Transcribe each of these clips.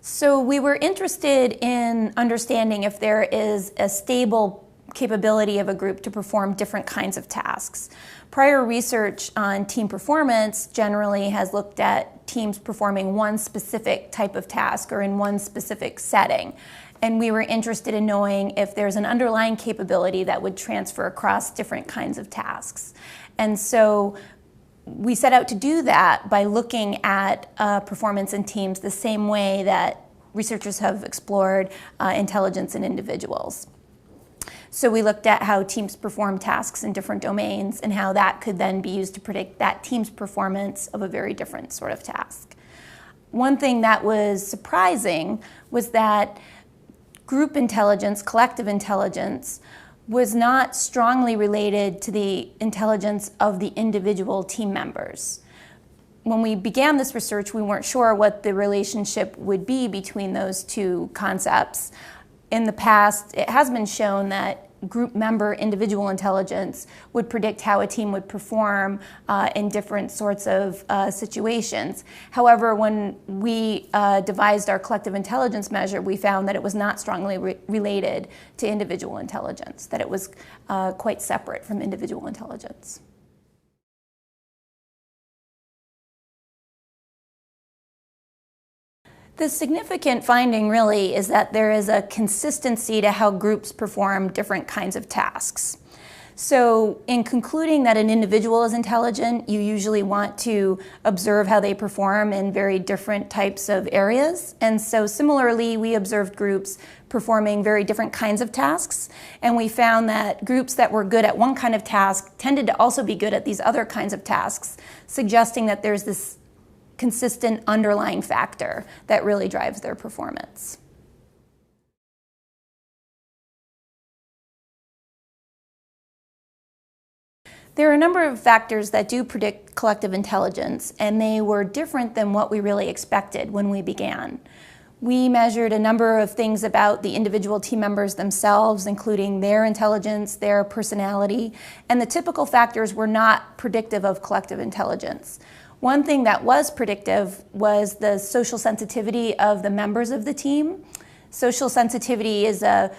So we were interested in understanding if there is a stable capability of a group to perform different kinds of tasks. Prior research on team performance generally has looked at teams performing one specific type of task or in one specific setting. And we were interested in knowing if there's an underlying capability that would transfer across different kinds of tasks. And so we set out to do that by looking at performance in teams the same way that researchers have explored intelligence in individuals. So we looked at how teams perform tasks in different domains and how that could then be used to predict that team's performance of a very different sort of task. One thing that was surprising was that group intelligence, collective intelligence, was not strongly related to the intelligence of the individual team members. When we began this research, we weren't sure what the relationship would be between those two concepts. In the past, it has been shown that group member individual intelligence would predict how a team would perform in different sorts of situations. However, when we devised our collective intelligence measure, we found that it was not strongly related to individual intelligence, that it was quite separate from individual intelligence. The significant finding really is that there is a consistency to how groups perform different kinds of tasks. So in concluding that an individual is intelligent, you usually want to observe how they perform in very different types of areas. And so similarly, we observed groups performing very different kinds of tasks. And we found that groups that were good at one kind of task tended to also be good at these other kinds of tasks, suggesting that there's this consistent underlying factor that really drives their performance. There are a number of factors that do predict collective intelligence, and they were different than what we really expected when we began. We measured a number of things about the individual team members themselves, including their intelligence, their personality, and the typical factors were not predictive of collective intelligence. One thing that was predictive was the social sensitivity of the members of the team. Social sensitivity is a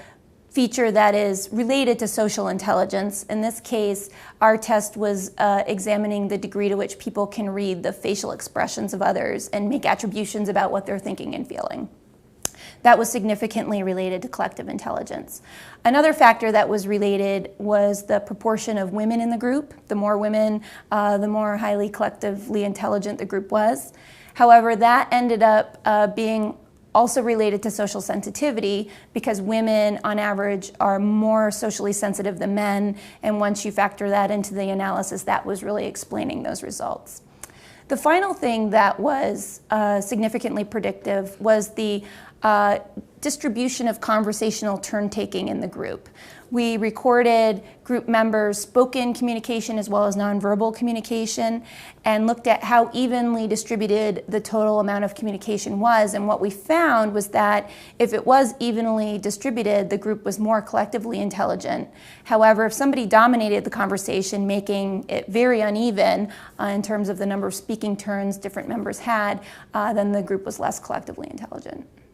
feature that is related to social intelligence. In this case, our test was examining the degree to which people can read the facial expressions of others and make attributions about what they're thinking and feeling. That was significantly related to collective intelligence. Another factor that was related was the proportion of women in the group. The more women, the more highly collectively intelligent the group was. However, that ended up being also related to social sensitivity because women, on average, are more socially sensitive than men, and once you factor that into the analysis, that was really explaining those results. The final thing that was significantly predictive was the distribution of conversational turn-taking in the group. We recorded group members' spoken communication as well as nonverbal communication and looked at how evenly distributed the total amount of communication was. And what we found was that if it was evenly distributed, the group was more collectively intelligent. However, if somebody dominated the conversation, making it very uneven in terms of the number of speaking turns different members had, then the group was less collectively intelligent.